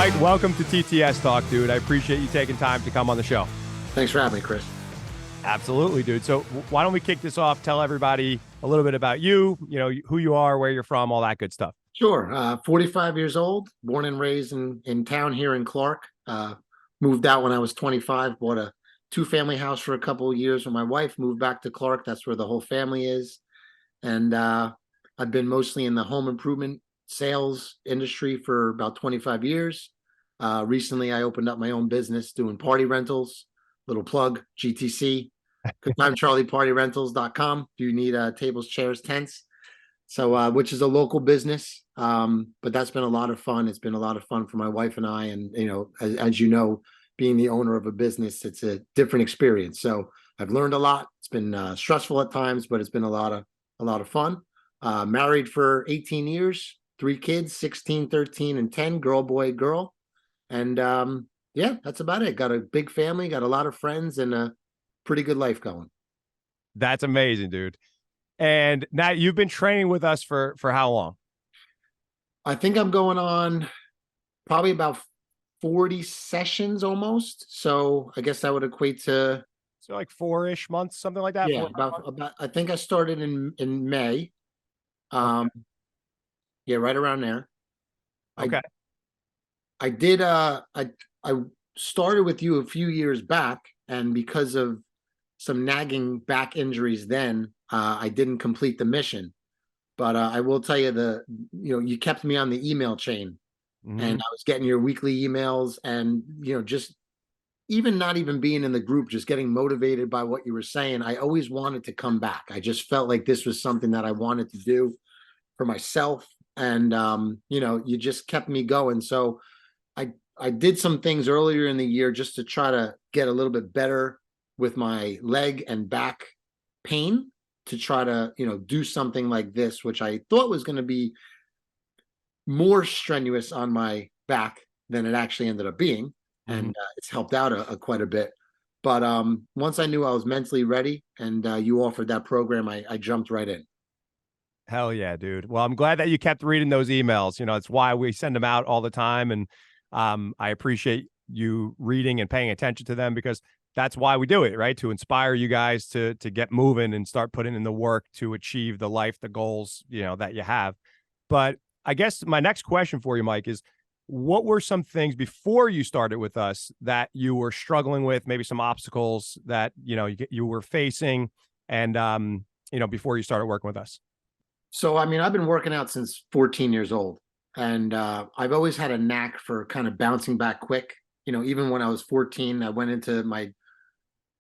Mike, welcome to TTS Talk, dude. I appreciate you taking time to come on the show. Thanks for having me, Chris. Absolutely, dude. So why don't we kick this off? Tell everybody a little bit about you, who you are, where you're from, all that good stuff. Sure. 45 years old, born and raised in town here in Clark. Moved out when I was 25, bought a two-family house for a couple of years when my wife moved back to Clark. That's where the whole family is. And I've been mostly in the home improvement sales industry for about 25 years. Recently, I opened up my own business doing party rentals. Little plug, GTC, goodtimecharliepartyrentals.com if you need tables, chairs, tents. So, which is a local business, but that's been a lot of fun. It's been a lot of fun for my wife and I. And, as you know, being the owner of a business, it's a different experience. So I've learned a lot. It's been stressful at times, but it's been a lot of fun. Married for 18 years, 3 kids, 16, 13, and 10, girl, boy, girl. And yeah, that's about it. Got a big family, got a lot of friends, and a pretty good life going. That's amazing, dude. And now you've been training with us for how long? I think I'm going on probably about 40 sessions almost. So I guess that would equate to like 4-ish months, something like that. Yeah, about I think I started in May. Okay. Yeah, right around there. Okay. I did I started with you a few years back, and because of some nagging back injuries then, I didn't complete the mission. But I will tell you you kept me on the email chain, and I was getting your weekly emails, and just even not even being in the group, just getting motivated by what you were saying. I always wanted to come back. I just felt like this was something that I wanted to do for myself, and you just kept me going. So I did some things earlier in the year just to try to get a little bit better with my leg and back pain, to try to do something like this, which I thought was going to be more strenuous on my back than it actually ended up being. And it's helped out quite a bit. But once I knew I was mentally ready, and you offered that program, I jumped right in. Hell yeah, dude. Well, I'm glad that you kept reading those emails. It's why we send them out all the time. And I appreciate you reading and paying attention to them, because that's why we do it, right? To inspire you guys to get moving and start putting in the work to achieve the life, the goals, that you have. But I guess my next question for you, Mike, is what were some things before you started with us that you were struggling with, maybe some obstacles that, you were facing, and, before you started working with us? So, I mean, I've been working out since 14 years old, and I've always had a knack for kind of bouncing back quick. Even when I was 14, I went into my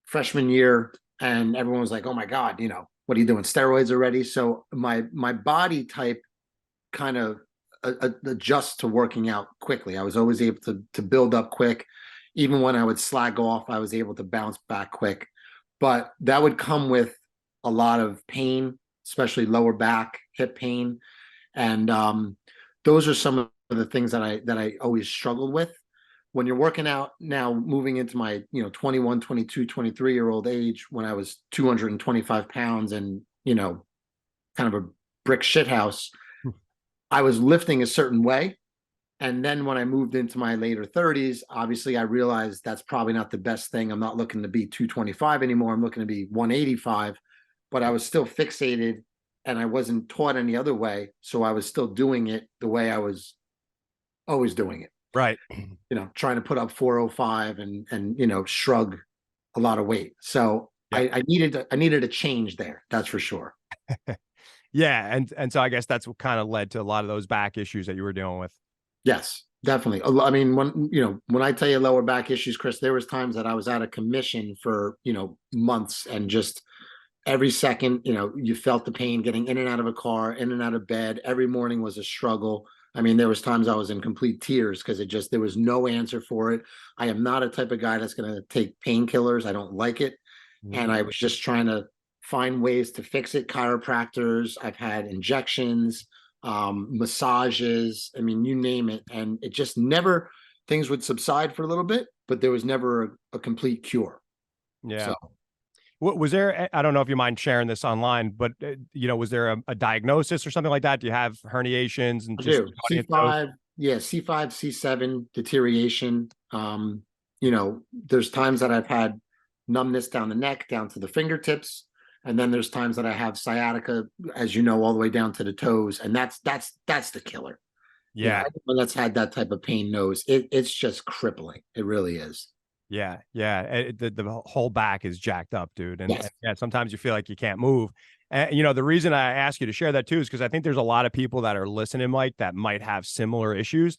freshman year and everyone was like, "Oh my God, what are you doing, steroids already?" So my body type kind of adjusts to working out quickly. I was always able to build up quick. Even when I would slag off, I was able to bounce back quick. But that would come with a lot of pain, especially lower back, hip pain. And those are some of the things that I always struggled with. When you're working out now, moving into my 21, 22, 23-year-old age, when I was 225 pounds and kind of a brick shit house, I was lifting a certain way. And then when I moved into my later 30s, obviously I realized that's probably not the best thing. I'm not looking to be 225 anymore. I'm looking to be 185, but I was still fixated and I wasn't taught any other way. So I was still doing it the way I was always doing it. Right. Trying to put up 405 and shrug a lot of weight. So yeah. I needed a change there. That's for sure. Yeah. And so I guess that's what kind of led to a lot of those back issues that you were dealing with. Yes, definitely. I mean, when I tell you lower back issues, Chris, there was times that I was out of commission for, months, and just every second, you felt the pain getting in and out of a car, in and out of bed. Every morning was a struggle. I mean, there was times I was in complete tears because there was no answer for it. I am not a type of guy that's going to take painkillers. I don't like it. And I was just trying to find ways to fix it. Chiropractors, I've had injections, massages, I mean, you name it. And it just never, things would subside for a little bit, but there was never a complete cure. Yeah. So, was there, I don't know if you mind sharing this online, but was there a diagnosis or something like that? Do you have herniations? And I do. C5, yeah, C5, C7 deterioration. There's times that I've had numbness down the neck, down to the fingertips, and then there's times that I have sciatica, as you know, all the way down to the toes, and that's the killer. Yeah. Anyone that's had that type of pain knows it's just crippling. It really is. Yeah, yeah. The whole back is jacked up, dude. And Yes. yeah, sometimes you feel like you can't move. And the reason I ask you to share that too is because I think there's a lot of people that are listening, Mike, that might have similar issues.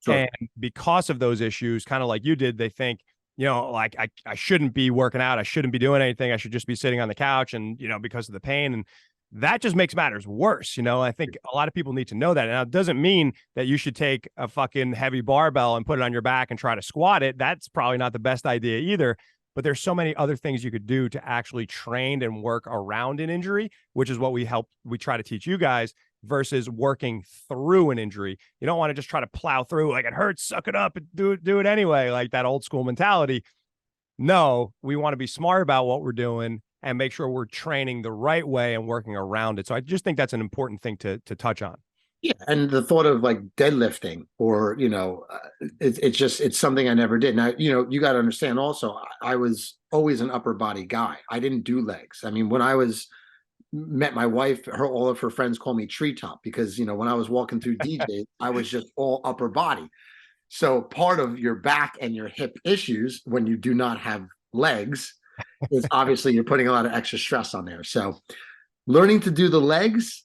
Sure. And because of those issues, kind of like you did, they think, like I shouldn't be working out. I shouldn't be doing anything. I should just be sitting on the couch and, because of the pain. And that just makes matters worse. I think a lot of people need to know that. Now, it doesn't mean that you should take a fucking heavy barbell and put it on your back and try to squat it. That's probably not the best idea either. But there's so many other things you could do to actually train and work around an injury, which is what we try to teach you guys versus working through an injury. You don't want to just try to plow through like it hurts, suck it up and do it anyway, like that old school mentality. No, we want to be smart about what we're doing and make sure we're training the right way and working around it. So I just think that's an important thing to touch on. Yeah, and the thought of like deadlifting or it's something I never did. Now you got to understand also I was always an upper body guy. I didn't do legs. I mean, when I met my wife, all of her friends call me treetop because when I was walking through DJ, I was just all upper body. So part of your back and your hip issues when you do not have legs is obviously you're putting a lot of extra stress on there. So learning to do the legs,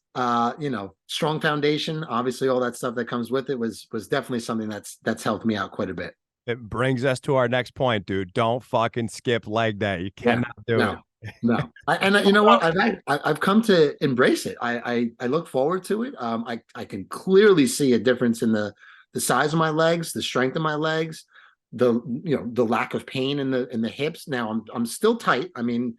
strong foundation, obviously all that stuff that comes with it was definitely something that's helped me out quite a bit. It brings us to our next point, dude. Don't fucking skip leg day. You cannot do it. No, and you know what? I've come to embrace it. I look forward to it. I can clearly see a difference in the size of my legs, the strength of my legs, the lack of pain in the hips. Now I'm still tight. I mean,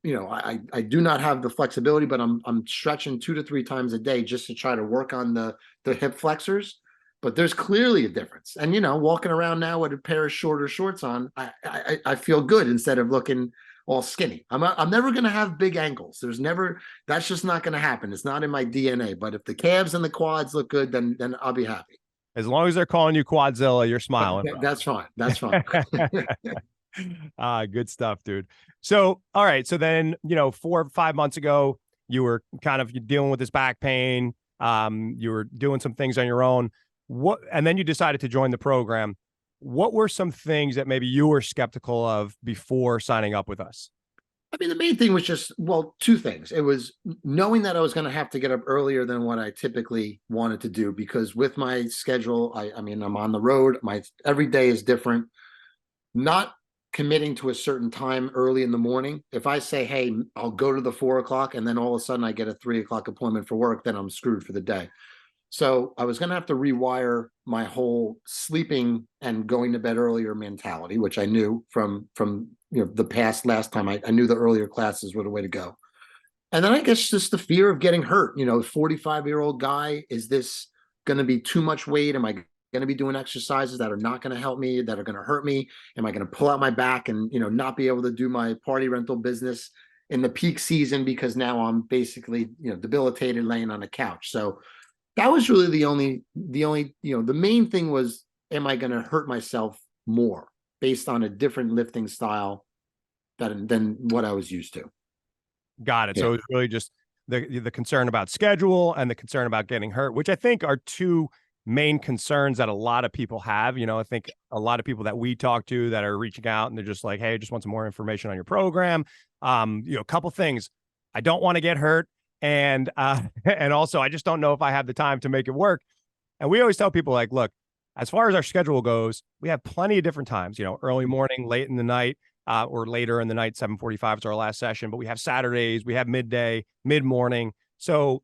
I do not have the flexibility, but I'm stretching 2 to 3 times a day just to try to work on the hip flexors. But there's clearly a difference. And walking around now with a pair of shorter shorts on, I feel good instead of looking all skinny. I'm never going to have big ankles. That's just not going to happen. It's not in my DNA. But if the calves and the quads look good, then I'll be happy. As long as they're calling you Quadzilla, you're smiling. That's fine. That's fine. Good stuff, dude. So, all right. So then, 4 or 5 months ago, you were kind of dealing with this back pain. You were doing some things on your own. And then you decided to join the program. What were some things that maybe you were skeptical of before signing up with us? I mean, the main thing was just, 2 things. It was knowing that I was going to have to get up earlier than what I typically wanted to do, because with my schedule, I mean, I'm on the road. Every day is different. Not committing to a certain time early in the morning. If I say, hey, I'll go to the 4 o'clock and then all of a sudden I get a 3 o'clock appointment for work, then I'm screwed for the day. So I was going to have to rewire my whole sleeping and going to bed earlier mentality, which I knew from the past last time. I knew the earlier classes were the way to go. And then I guess just the fear of getting hurt. 45-year-old guy, is this going to be too much weight? Am I going to be doing exercises that are not going to help me, that are going to hurt me? Am I going to pull out my back and not be able to do my party rental business in the peak season because now I'm basically debilitated laying on a couch? So that was really the main thing was, am I going to hurt myself more based on a different lifting style than what I was used to? Got it. Yeah. So it's really just the concern about schedule and the concern about getting hurt, which I think are 2 main concerns that a lot of people have. I think a lot of people that we talk to that are reaching out and they're just like, hey, I just want some more information on your program. A couple things. I don't want to get hurt. And also, I just don't know if I have the time to make it work. And we always tell people, like, look, as far as our schedule goes, we have plenty of different times, early morning, late in the night, or later in the night. 7:45 is our last session, but we have Saturdays, we have midday, mid-morning. So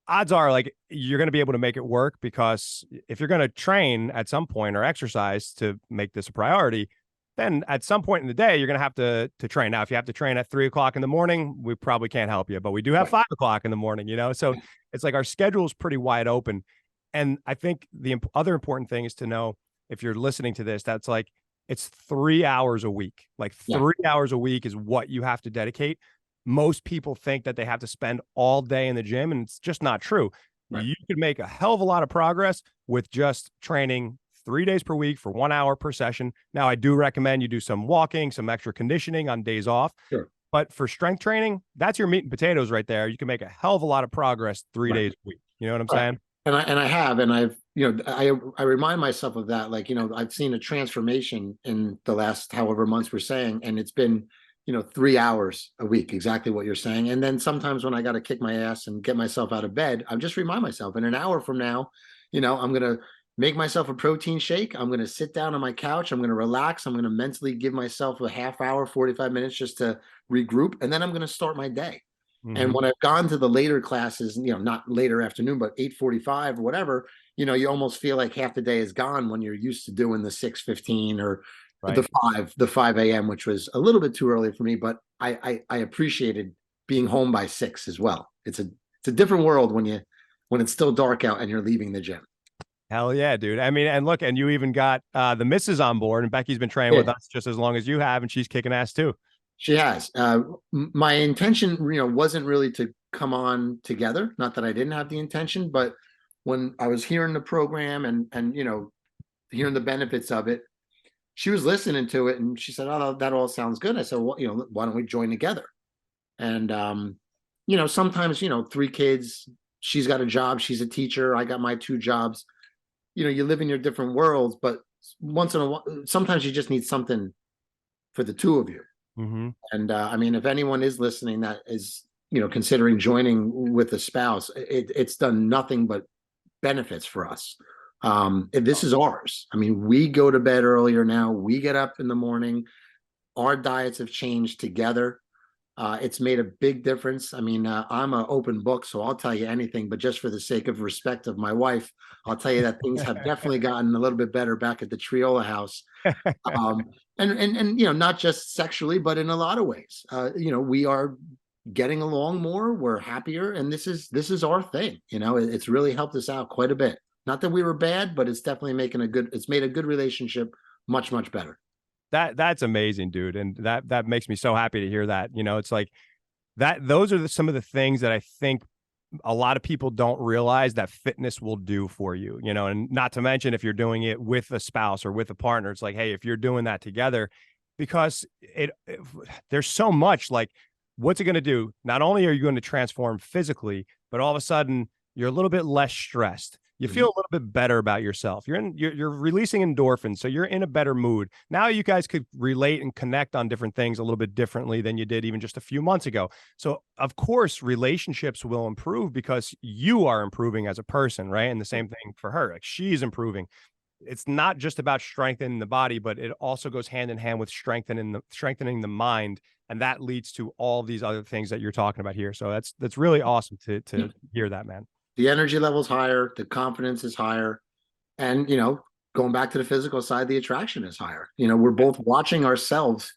odds are, like, you're going to be able to make it work, because if you're going to train at some point or exercise to make this a priority, then at some point in the day, you're going to have to train. Now, if you have to train at 3 o'clock in the morning, we probably can't help you, but we do have 5 o'clock in the morning, so it's like our schedule is pretty wide open. And I think the other important thing is to know, if you're listening to this, that's like, it's 3 hours a week, like 3 hours a week is what you have to dedicate. Most people think that they have to spend all day in the gym, and it's just not true. Right. You could make a hell of a lot of progress with just training 3 days per week for 1 hour per session. Now, I do recommend you do some walking, some extra conditioning on days off. Sure. But for strength training, that's your meat and potatoes right there. You can make a hell of a lot of progress three Right. days a week. You know what I'm Right. saying? And I have, and I've, I remind myself of that. Like, I've seen a transformation in the last however months we're saying, and it's been, 3 hours a week, exactly what you're saying. And then sometimes when I got to kick my ass and get myself out of bed, I just remind myself in an hour from now, I'm going to make myself a protein shake. I'm going to sit down on my couch. I'm going to relax. I'm going to mentally give myself a half hour, 45 minutes just to regroup. And then I'm going to start my day. And Mm-hmm. when I've gone to the later classes, not later afternoon, but 8:45 or whatever, you almost feel like half the day is gone when you're used to doing the 6:15 or Right. the 5 a.m., which was a little bit too early for me, but I appreciated being home by 6 as well. It's a different world when it's still dark out and you're leaving the gym. Hell yeah, dude. I mean, and look, and you even got the missus on board, and Becky's been training Yeah. with us just as long as you have, and she's kicking ass too. She has. My intention, wasn't really to come on together. Not that I didn't have the intention, but when I was hearing the program and hearing the benefits of it, she was listening to it and she said, "Oh, that all sounds good." I said, "Well, why don't we join together?" And sometimes, three kids. She's got a job. She's a teacher. I got my two jobs. You live in your different worlds, but once in a while, sometimes you just need something for the two of you. Mm-hmm. And I mean, if anyone is listening that is, considering joining with a spouse, it's done nothing but benefits for us. And this is ours. I mean, we go to bed earlier now. We get up in the morning. Our diets have changed together. It's made a big difference. I mean, I'm an open book, so I'll tell you anything. But just for the sake of respect of my wife, I'll tell you that things have definitely gotten a little bit better back at the Triola house. um, and not just sexually, but in a lot of ways. We are getting along more. We're happier, and this is our thing. It's really helped us out quite a bit. Not that we were bad, but it's definitely it's made a good relationship much, much better. That's amazing, dude, and that makes me so happy to hear that. It's like that. Those are some of the things that I think a lot of people don't realize that fitness will do for you, and not to mention if you're doing it with a spouse or with a partner, it's like, hey, if you're doing that together, because there's so much like, what's it going to do? Not only are you going to transform physically, but all of a sudden you're a little bit less stressed. You feel a little bit better about yourself. You're releasing endorphins, so you're in a better mood. Now you guys could relate and connect on different things a little bit differently than you did even just a few months ago. So of course, relationships will improve because you are improving as a person, right? And the same thing for her. Like, she's improving. It's not just about strengthening the body, but it also goes hand in hand with strengthening the mind, and that leads to all these other things that you're talking about here. So that's really awesome to hear that, man. The energy level's higher, the confidence is higher, and going back to the physical side, the attraction is higher. We're both watching ourselves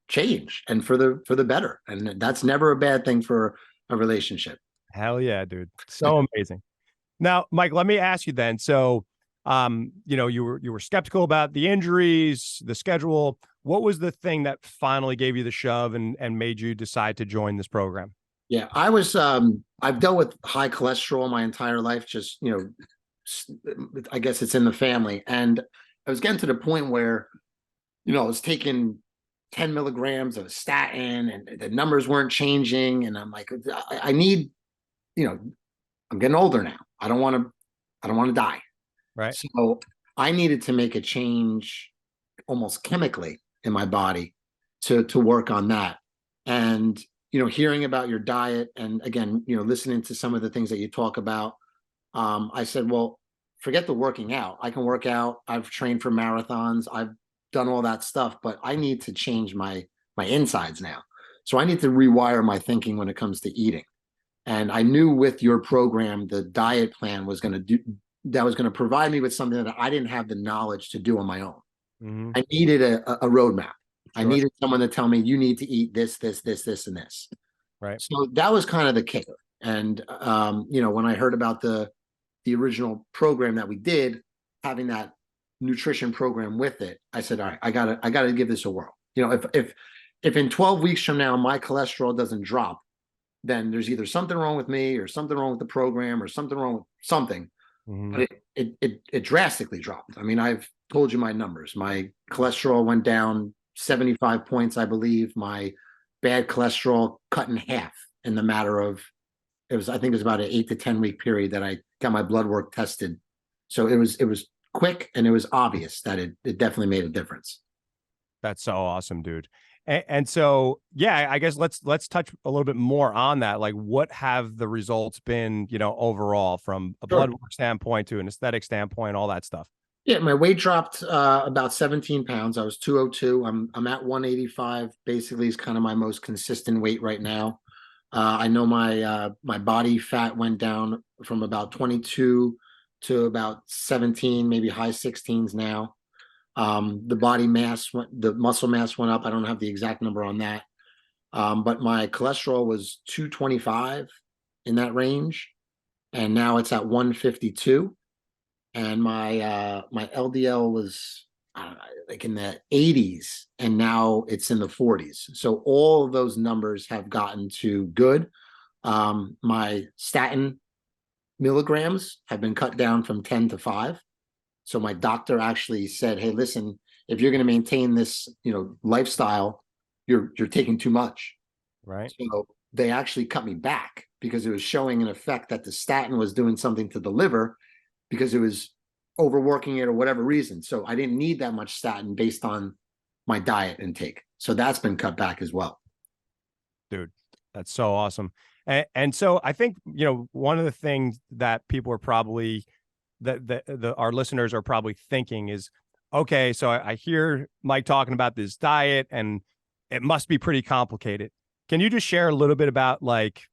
change, and for the better, and that's never a bad thing for a relationship. Hell yeah, dude. So amazing. Now, Mike, let me ask you then. So, you were skeptical about the injuries, the schedule. What was the thing that finally gave you the shove and made you decide to join this program? Yeah, I've dealt with high cholesterol my entire life. Just, I guess it's in the family. And I was getting to the point where, I was taking 10 milligrams of statin and the numbers weren't changing. And I'm like, I need, I'm getting older now. I don't want to die. Right. So I needed to make a change almost chemically in my body to work on that. And hearing about your diet and again, listening to some of the things that you talk about, I said, well, forget the working out. I can work out. I've trained for marathons. I've done all that stuff, but I need to change my insides now. So I need to rewire my thinking when it comes to eating. And I knew with your program, the diet plan was going to provide me with something that I didn't have the knowledge to do on my own. Mm-hmm. I needed a roadmap. I Sure. needed someone to tell me you need to eat this, this, this, this, and this. Right. So that was kind of the kicker. And when I heard about the original program that we did, having that nutrition program with it, I said, all right, I gotta give this a whirl. If in 12 weeks from now my cholesterol doesn't drop, then there's either something wrong with me or something wrong with the program or something wrong with something. Mhm. But it drastically dropped. I mean, I've told you my numbers. My cholesterol went down 75 points, I believe. My bad cholesterol cut in half in the matter of I think it was about an 8 to 10 week period that I got my blood work tested. So it was quick and it was obvious that it definitely made a difference. That's so awesome, dude. And so, yeah, I guess let's touch a little bit more on that. Like, what have the results been, overall from a blood Sure. work standpoint to an aesthetic standpoint, all that stuff? Yeah, my weight dropped about 17 pounds. I was 202. I'm at 185. Basically, is kind of my most consistent weight right now. I know my body fat went down from about 22 to about 17, maybe high 16s now. The muscle mass went up. I don't have the exact number on that. But my cholesterol was 225 in that range, and now it's at 152. And my LDL was like in the 80s, and now it's in the 40s. So all of those numbers have gotten to good. My statin milligrams have been cut down from 10 to 5. So my doctor actually said, "Hey, listen, if you're going to maintain this, lifestyle, you're taking too much." Right. So they actually cut me back because it was showing an effect that the statin was doing something to the liver because it was overworking it or whatever reason. So I didn't need that much statin based on my diet intake. So that's been cut back as well. Dude, that's so awesome. And so I think, one of the things that people are probably that our listeners are probably thinking is, okay, so I hear Mike talking about this diet and it must be pretty complicated. Can you just share a little bit about, like,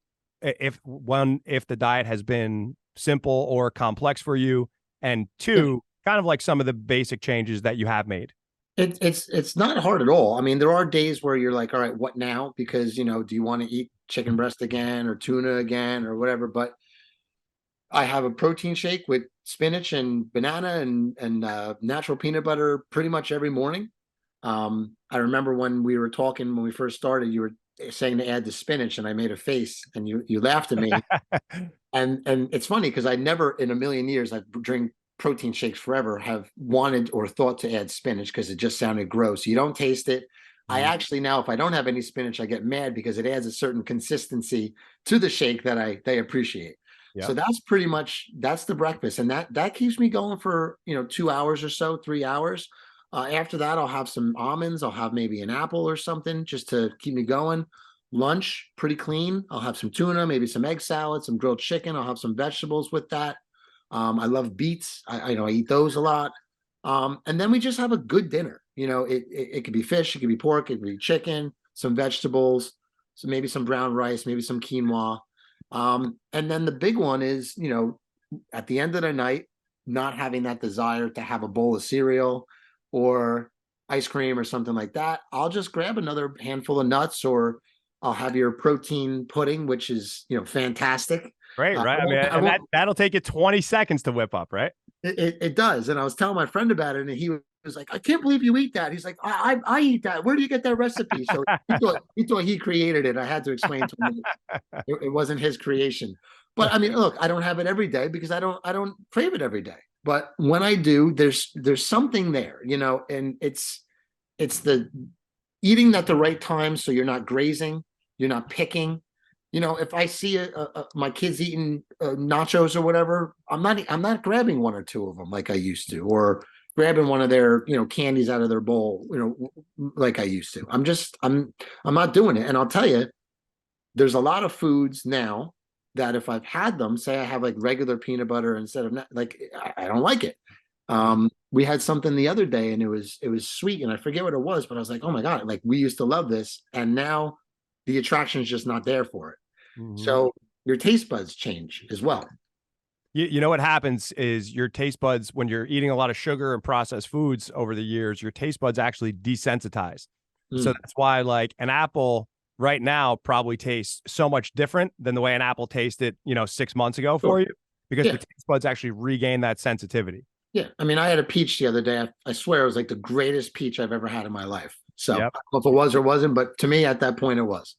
if the diet has been simple or complex for you, and Yeah. two, kind of like some of the basic changes that you have made? It's not hard at all. I mean, there are days where you're like, all right, what now? Because do you want to eat chicken breast again or tuna again or whatever? But I have a protein shake with spinach and banana and natural peanut butter pretty much every morning. I remember when we were talking when we first started, you were saying to add the spinach, and I made a face, and you laughed at me. And it's funny because I never in a million years I've drink protein shakes forever have wanted or thought to add spinach because it just sounded gross. You don't taste it. I Mhm. actually now, if I don't have any spinach, I get mad because it adds a certain consistency to the shake that they appreciate. So Yep. that's the breakfast, and that keeps me going for 2 hours or so, 3 hours. After that, I'll have some almonds. I'll have maybe an apple or something just to keep me going. Lunch, pretty clean. I'll have some tuna, maybe some egg salad, some grilled chicken. I'll have some vegetables with that. I love beets. I eat those a lot. And then we just have a good dinner. It could be fish, it could be pork, it could be chicken, some vegetables, so maybe some brown rice, maybe some quinoa. And then the big one is, at the end of the night, not having that desire to have a bowl of cereal or ice cream or something like that. I'll just grab another handful of nuts, or I'll have your protein pudding, which is, fantastic. Right, I right. I mean, won't, I and won't, that'll take you 20 seconds to whip up, right? it does. And I was telling my friend about it, and he was like, "I can't believe you eat that." He's like, I eat that. Where do you get that recipe?" So he thought he created it. I had to explain to him it wasn't his creation. But I mean, look, I don't have it every day because I don't crave it every day. But when I do, there's something there, and it's the eating at the right time so you're not grazing, you're not picking. If I see my kids eating nachos or whatever, I'm not grabbing one or two of them like I used to, or grabbing one of their candies out of their bowl, like I used to. I'm not doing it. And I'll tell you, there's a lot of foods now that if I've had them, say I have like regular peanut butter instead of like I don't like it. We had something the other day and it was sweet and I forget what it was, but I was like, oh my God, like we used to love this. And now the attraction is just not there for it. Mhm. So your taste buds change as well. You know what happens is your taste buds, when you're eating a lot of sugar and processed foods over the years, your taste buds actually desensitize. So Mm. that's why, like, an apple right now probably tastes so much different than the way an apple tasted, 6 months ago for Sure. you, because the Yeah. taste buds actually regain that sensitivity. Yeah. I mean, I had a peach the other day. I swear it was like the greatest peach I've ever had in my life. So I don't Yep. know if it was or wasn't, but to me at that point it was.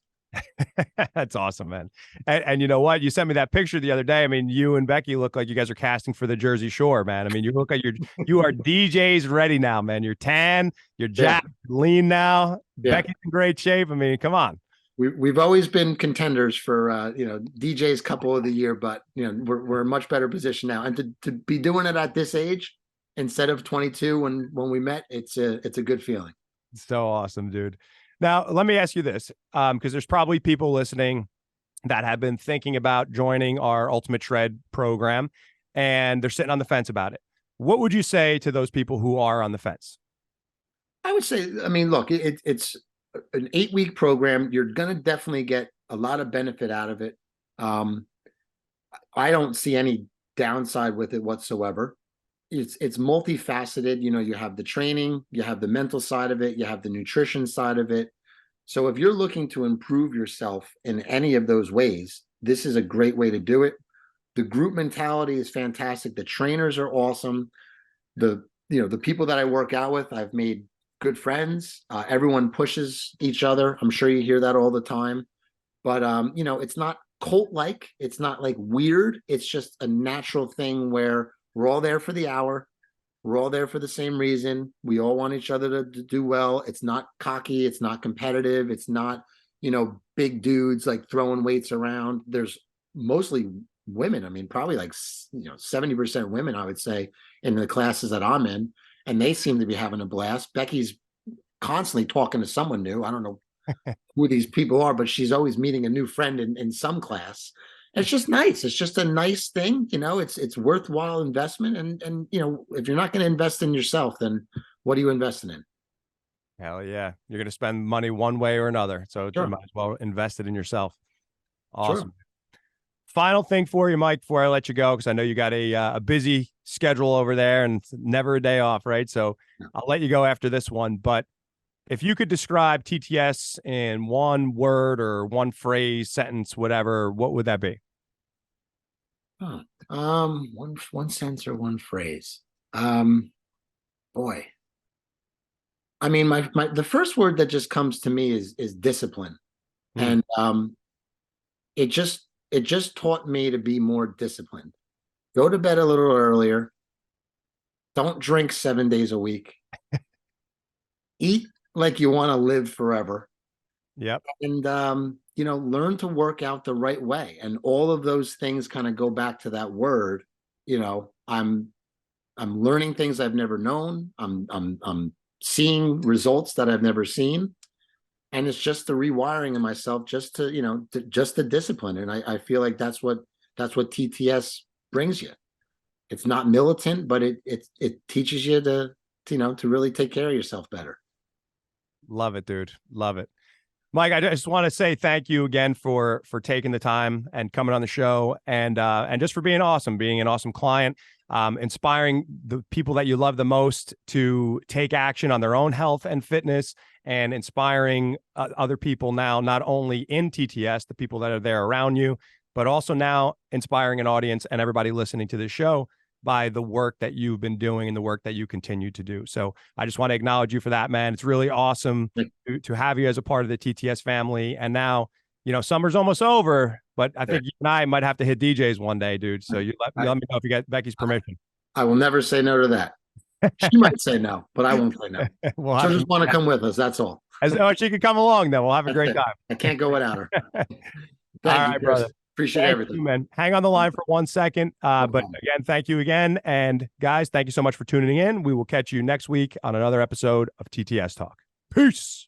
That's awesome, man. And you know what? You sent me that picture the other day. I mean, you and Becky look like you guys are casting for the Jersey Shore, man. I mean, you look like you are DJs ready now, man. You're tan, you're Yeah, jacked, lean now. yeah. Becky's in great shape. I mean, come on. We've always been contenders for DJ's couple of the year, but we're in a much better position now. And to be doing it at this age instead of 22 when we met, it's a good feeling. So awesome, dude. Now, let me ask you this, because there's probably people listening that have been thinking about joining our Ultimate Shred program, and they're sitting on the fence about it. What would you say to those people who are on the fence? I would say, I mean, look, it's an 8-week program. You're going to definitely get a lot of benefit out of it. I don't see any downside with it whatsoever. It's multifaceted. You have the training, you have the mental side of it, you have the nutrition side of it. So if you're looking to improve yourself in any of those ways, this is a great way to do it. The group mentality is fantastic. The trainers are awesome. The people that I work out with, I've made good friends. Everyone pushes each other. I'm sure you hear that all the time. But it's not cult-like. It's not like weird. It's just a natural thing where we're all there for the hour. We're all there for the same reason. We all want each other to do well. It's not cocky. It's not competitive. It's not, big dudes like throwing weights around. There's mostly women. I mean, probably like, 70% women, I would say, in the classes that I'm in. And they seem to be having a blast. Becky's constantly talking to someone new. I don't know who these people are, but she's always meeting a new friend in some class. It's just nice. It's just a nice thing. It's worthwhile investment. And if you're not going to invest in yourself, then what are you investing in? Hell yeah. You're going to spend money one way or another. So you Sure. might as well invest it in yourself. Sure. Awesome. Final thing for you, Mike, before I let you go, because I know you got a busy schedule over there and it's never a day off, right? So I'll let you go after this one. But if you could describe TTS in one word or one phrase, sentence, whatever, what would that be? Huh. One sentence or one phrase. Boy. I mean, my the first word that just comes to me is discipline. Hmm. And it just taught me to be more disciplined. Go to bed a little earlier. Don't drink 7 days a week. Eat like you want to live forever. Yep. And learn to work out the right way. And all of those things kind of go back to that word. I'm learning things I've never known. I'm seeing results that I've never seen. And it's just the rewiring of myself just just the discipline. And I feel like that's what TTS brings you. It's not militant, but it teaches you to really take care of yourself better. Love it, dude. Love it. Mike, I just want to say thank you again for taking the time and coming on the show and just for being awesome, being an awesome client, inspiring the people that you love the most to take action on their own health and fitness, and inspiring other people now, not only in TTS, the people that are there around you, but also now inspiring an audience and everybody listening to this show by the work that you've been doing and the work that you continue to do. So I just want to acknowledge you for that, man. It's really awesome to have you as a part of the TTS family. And now, summer's almost over, but I think you and I might have to hit DJs one day, dude. So you let me know if you get Becky's permission. I will never say no to that. She might say no, but I won't say no. We'll She'll just want to come with us. That's all. she could come along, then we'll have a great time. I can't go without her. All Thank you, right, Chris. brother. Appreciate Thank everything. you, man. Hang on the line for 1 second. But problem. again, thank you again. And guys, thank you so much for tuning in. We will catch you next week on another episode of TTS Talk. Peace.